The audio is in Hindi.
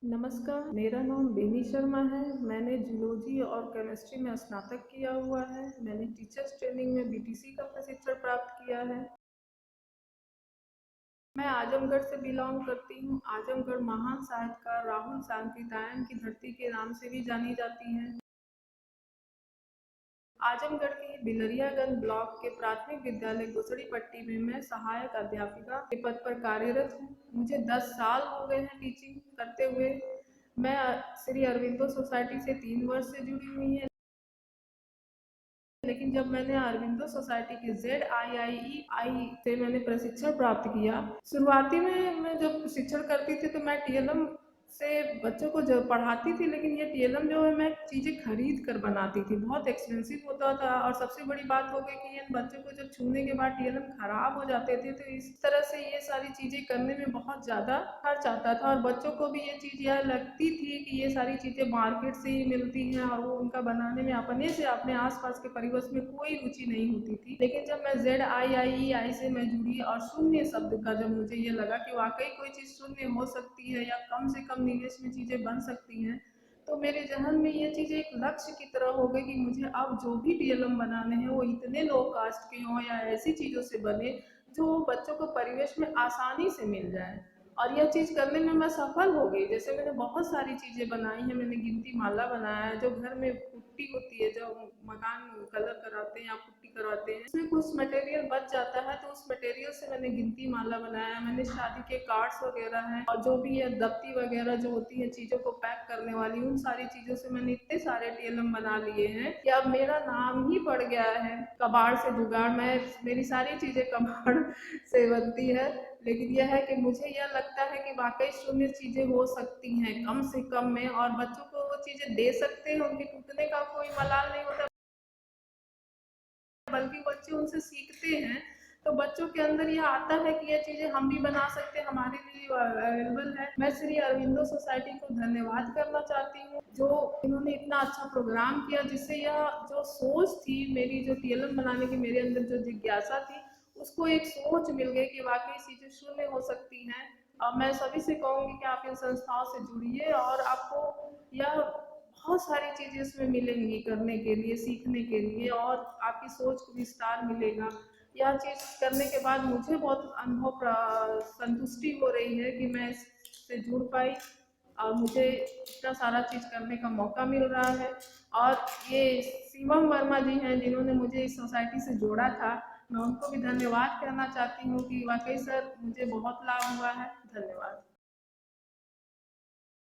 नमस्कार, मेरा नाम बेनी शर्मा है। मैंने जूलॉजी और केमिस्ट्री में स्नातक किया हुआ है। मैंने टीचर्स ट्रेनिंग में बीटीसी का प्रशिक्षण प्राप्त किया है। मैं आजमगढ़ से बिलोंग करती हूँ। आजमगढ़ महान साहित्यकार राहुल सांकृत्यायन की धरती के नाम से भी जानी जाती है। आजमगढ़ के बिलरियागंज ब्लॉक के प्राथमिक विद्यालय गुसड़ीपट्टी में मैं सहायक अध्यापिका के पद पर कार्यरत हूँ। मुझे 10 साल हो गए हैं टीचिंग करते हुए। मैं श्री अरविंदो सोसाइटी से 3 वर्ष से जुड़ी हुई है। लेकिन जब मैंने अरविंदो सोसाइटी के ZIIEI से मैंने प्रशिक्षण प्राप्त किया, शुरुआती में मैं जब प्रशिक्षण करती थी तो मैं TLM से बच्चों को जब पढ़ाती थी, लेकिन ये TLM जो है मैं चीज़ें खरीद कर बनाती थी। बहुत एक्सपेंसिव होता था और सबसे बड़ी बात हो गई कि इन बच्चों को जब छूने के बाद TLM खराब हो जाते थे, तो इस तरह से ये सारी चीज़ें करने में बहुत ज़्यादा खर्च आता था और बच्चों को भी ये चीज़ यह लगती थी कि ये सारी चीज़ें मार्केट से ही मिलती हैं और वो उनका बनाने में अपने से अपने आसपास के परिवेश में कोई रुचि नहीं होती थी। लेकिन जब मैं ZIIEI से मैं जुड़ी और शून्य शब्द का जब मुझे ये लगा कि वाकई कोई चीज़ शून्य हो सकती है या कम से कम निवेश में चीज़ें बन सकती हैं, तो मेरे जहन में ये चीज़ एक लक्ष्य की तरह हो गई कि मुझे अब जो भी TLM बनाने हैं वो इतने लो कास्ट के हों या ऐसी चीज़ों से बने जो बच्चों को परिवेश में आसानी से मिल जाए। और यह चीज़ करने में मैं सफल हो गई। जैसे मैंने बहुत सारी चीज़ें बनाई हैं। मैंने गिनती माला बनाया है, जो घर में पुट्टी होती है, जो मकान कलर कराते हैं या पुट्टी करवाते हैं, उसमें कुछ मटेरियल बच जाता है, तो उस मटेरियल से मैंने गिनती माला बनाया है। मैंने शादी के कार्ड्स वगैरह हैं और जो भी है दफ्ती वगैरह जो होती है चीज़ों को पैक करने वाली, उन सारी चीज़ों से मैंने इतने सारे TLM बना लिए हैं कि अब मेरा नाम ही पड़ गया है कबाड़ से जुगाड़। मैं मेरी सारी चीज़ें कबाड़ से बनती है। लेकिन यह है कि मुझे यह लगता है कि वाकई शून्य चीज़ें हो सकती हैं कम से कम में, और बच्चों को वो चीज़ें दे सकते हैं। उनके टूटने का कोई मलाल नहीं होता, बल्कि बच्चे उनसे सीखते हैं। तो बच्चों के अंदर यह आता है कि ये चीज़ें हम भी बना सकते हैं, हमारे लिए अवेलेबल है। मैं श्री अरविंदो सोसाइटी को धन्यवाद करना चाहती हूँ, जो इन्होंने इतना अच्छा प्रोग्राम किया, जिससे यह जो सोच थी मेरी, जो TLM बनाने की मेरे अंदर जो जिज्ञासा थी, उसको एक सोच मिल गई कि वाकई चीज़ें शून्य हो सकती हैं। और मैं सभी से कहूँगी कि आप इन संस्थाओं से जुड़िए और आपको यह बहुत सारी चीज़ें इसमें मिलेंगी करने के लिए, सीखने के लिए, और आपकी सोच को विस्तार मिलेगा। यह चीज़ करने के बाद मुझे बहुत संतुष्टि हो रही है कि मैं इससे जुड़ पाई और मुझे इतना सारा चीज़ करने का मौका मिल रहा है। और ये शिवम वर्मा जी हैं जिन्होंने मुझे इस सोसाइटी से जोड़ा था। मैं उनको भी धन्यवाद कहना चाहती हूँ कि वाकई सर मुझे बहुत लाभ हुआ है। धन्यवाद।